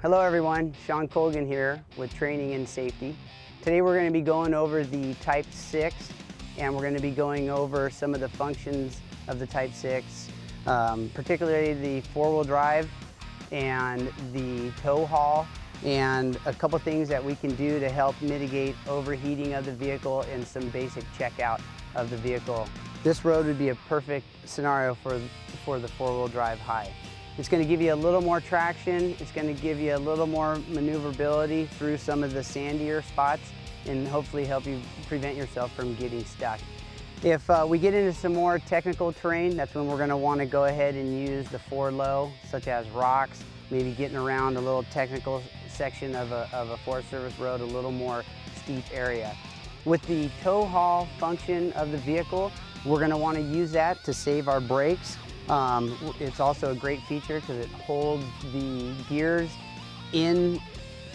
Hello everyone, Sean Colgan here with Training and Safety. Today we're going to be going over the Type 6 and we're going to be going over some of the functions of the Type 6, particularly the four-wheel drive and the tow haul, and a couple things that we can do to help mitigate overheating of the vehicle and some basic checkout of the vehicle. This road would be a perfect scenario for the four-wheel drive high. It's going to give you a little more traction, it's going to give you a little more maneuverability through some of the sandier spots and hopefully help you prevent yourself from getting stuck. If we get into some more technical terrain, that's when we're going to want to go ahead and use the 4-low, such as rocks, maybe getting around a little technical section of a Forest Service road, a little more steep area. With the tow haul function of the vehicle, we're going to want to use that to save our brakes. It's also a great feature because it holds the gears in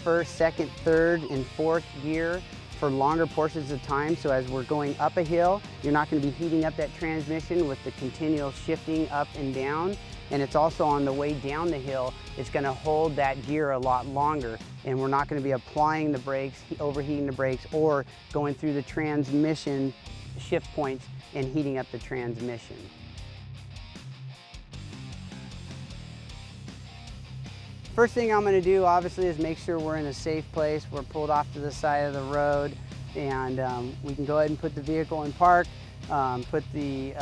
first, second, third, and fourth gear for longer portions of time. So as we're going up a hill, you're not going to be heating up that transmission with the continual shifting up and down. And it's also on the way down the hill, it's going to hold that gear a lot longer. And we're not going to be applying the brakes, overheating the brakes, or going through the transmission shift points and heating up the transmission. First thing I'm going to do, obviously, is make sure we're in a safe place. We're pulled off to the side of the road, and we can go ahead and put the vehicle in park, put the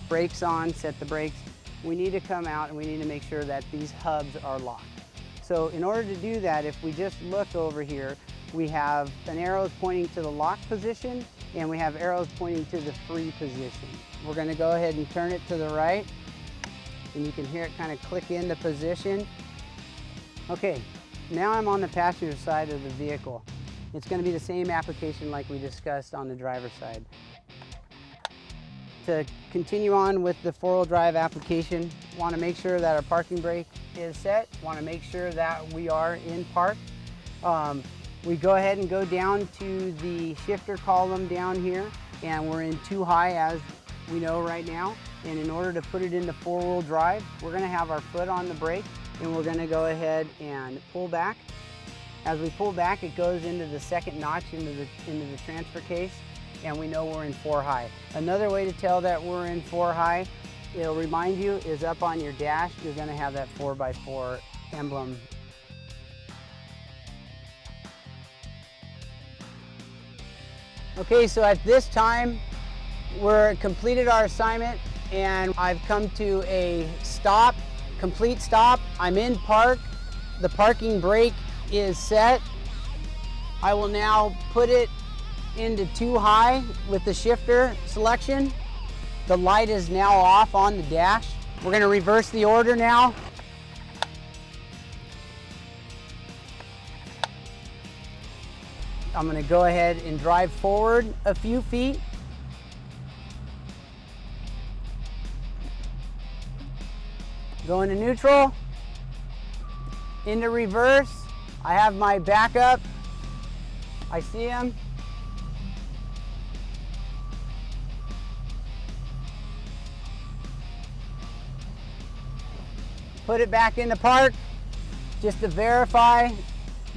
brakes on, set the brakes. We need to come out and we need to make sure that these hubs are locked. So in order to do that, if we just look over here, we have an arrow pointing to the lock position, and we have arrows pointing to the free position. We're going to go ahead and turn it to the right, and you can hear it kind of click into position. Okay, now I'm on the passenger side of the vehicle. It's going to be the same application like we discussed on the driver's side. To continue on with the four-wheel drive application, want to make sure that our parking brake is set, want to make sure that we are in park. We go ahead and go down to the shifter column down here, and we're in too high as we know right now. And in order to put it into four-wheel drive, we're going to have our foot on the brake, and we're going to go ahead and pull back. As we pull back, it goes into the second notch into the transfer case, and we know we're in 4 high. Another way to tell that we're in 4 high, it'll remind you, is up on your dash, you're going to have that 4x4 emblem. Okay, so at this time, we're completed our assignment, and I've come to a stop. Complete stop. I'm in park. The parking brake is set. I will now put it into too high with the shifter selection. The light is now off on the dash. We're going to reverse the order now. I'm going to go ahead and drive forward a few feet. Go into neutral, into reverse. I have my backup. I see him. Put it back into park. Just to verify,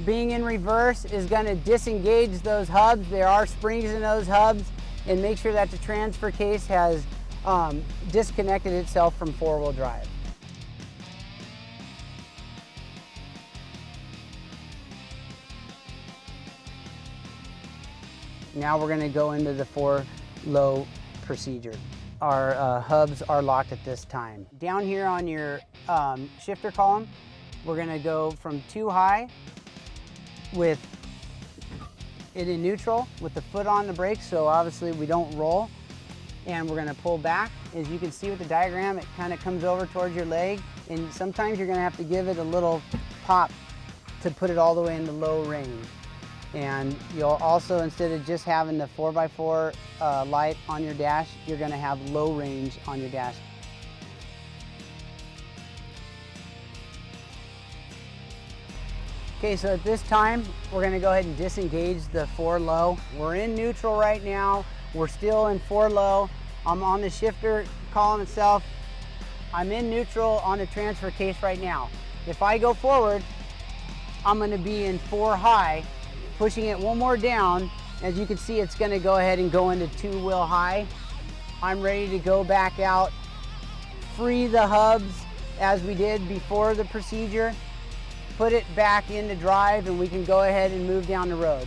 being in reverse is going to disengage those hubs. There are springs in those hubs, and make sure that the transfer case has disconnected itself from four-wheel drive. Now we're going to go into the 4-low procedure. Our hubs are locked at this time. Down here on your shifter column, we're going to go from too high with it in neutral with the foot on the brake, so obviously we don't roll. And we're going to pull back. As you can see with the diagram, it kind of comes over towards your leg, and sometimes you're going to have to give it a little pop to put it all the way into low range. And you'll also, instead of just having the 4x4 light on your dash, you're going to have low range on your dash. Okay, so at this time, we're going to go ahead and disengage the 4-low. We're in neutral right now. We're still in 4-low. I'm on the shifter column itself. I'm in neutral on the transfer case right now. If I go forward, I'm going to be in 4 high, pushing it one more down. As you can see, it's going to go ahead and go into 2-wheel high. I'm ready to go back out, free the hubs as we did before the procedure, put it back into drive, and we can go ahead and move down the road.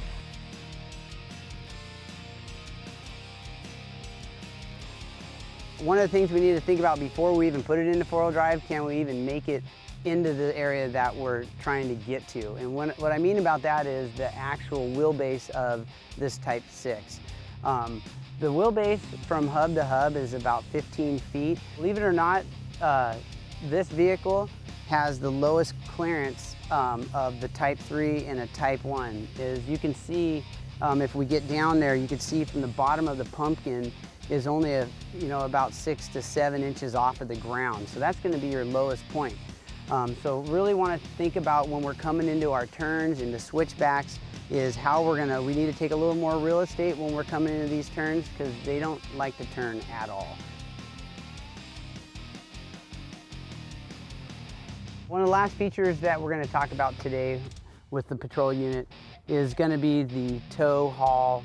One of the things we need to think about before we even put it into 4-wheel drive, can we even make it into the area that we're trying to get to? And what I mean about that is the actual wheelbase of this Type 6. The wheelbase from hub to hub is about 15 feet. Believe it or not, this vehicle has the lowest clearance of the Type 3 and a Type 1. As you can see, if we get down there, you can see from the bottom of the pumpkin is only about 6 to 7 inches off of the ground. So that's going to be your lowest point. So really want to think about when we're coming into our turns and the switchbacks is how we need to take a little more real estate when we're coming into these turns, because they don't like to turn at all. One of the last features that we're going to talk about today with the patrol unit is going to be the tow haul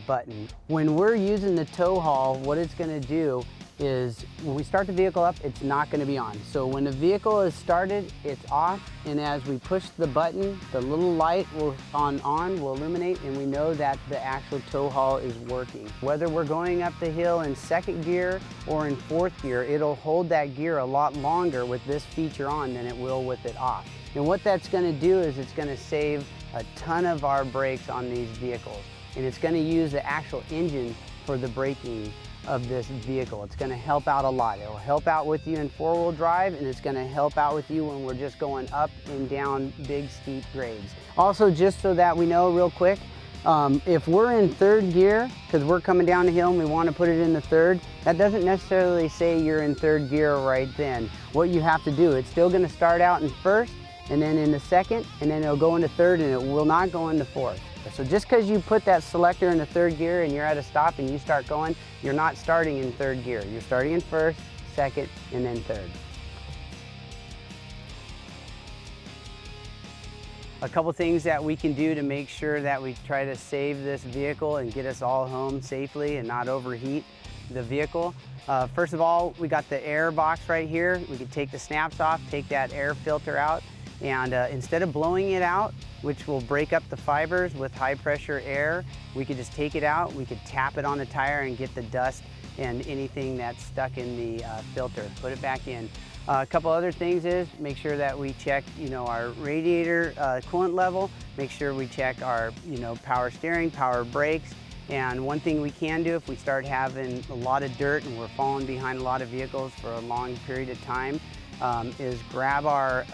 button. When we're using the tow haul, what it's going to do is when we start the vehicle up, it's not going to be on. So when the vehicle is started, it's off, and as we push the button, the little light will illuminate, and we know that the actual tow haul is working. Whether we're going up the hill in 2nd gear or in 4th gear, it'll hold that gear a lot longer with this feature on than it will with it off. And what that's going to do is it's going to save a ton of our brakes on these vehicles, and it's going to use the actual engine for the braking of this vehicle. It's going to help out a lot. It'll help out with you in 4-wheel drive, and it's going to help out with you when we're just going up and down big steep grades. Also, just so that we know real quick, if we're in 3rd gear, because we're coming down the hill and we want to put it in the 3rd, that doesn't necessarily say you're in 3rd gear right then. What you have to do, it's still going to start out in 1st, and then in the 2nd, and then it'll go into 3rd, and it will not go into 4th. So just because you put that selector in the 3rd gear and you're at a stop and you start going, you're not starting in 3rd gear. You're starting in 1st, 2nd, and then 3rd. A couple things that we can do to make sure that we try to save this vehicle and get us all home safely and not overheat the vehicle. First of all, we got the air box right here. We can take the snaps off, take that air filter out, and instead of blowing it out, which will break up the fibers with high pressure air, we could just take it out, we could tap it on the tire and get the dust and anything that's stuck in the filter, put it back in. A couple other things is make sure that we check our radiator coolant level, make sure we check our power steering, power brakes. And one thing we can do if we start having a lot of dirt and we're falling behind a lot of vehicles for a long period of time is grab our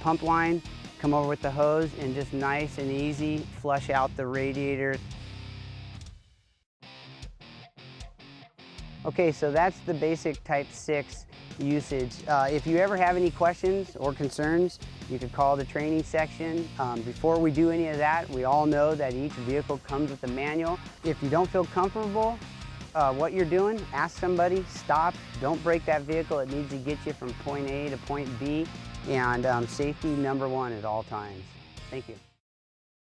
pump line, come over with the hose, and just nice and easy flush out the radiator. Okay, so that's the basic Type 6 usage. If you ever have any questions or concerns, you could call the training section. Before we do any of that, we all know that each vehicle comes with a manual. If you don't feel comfortable what you're doing, ask somebody, stop, don't break that vehicle. It needs to get you from point A to point B, and safety #1 at all times. Thank you.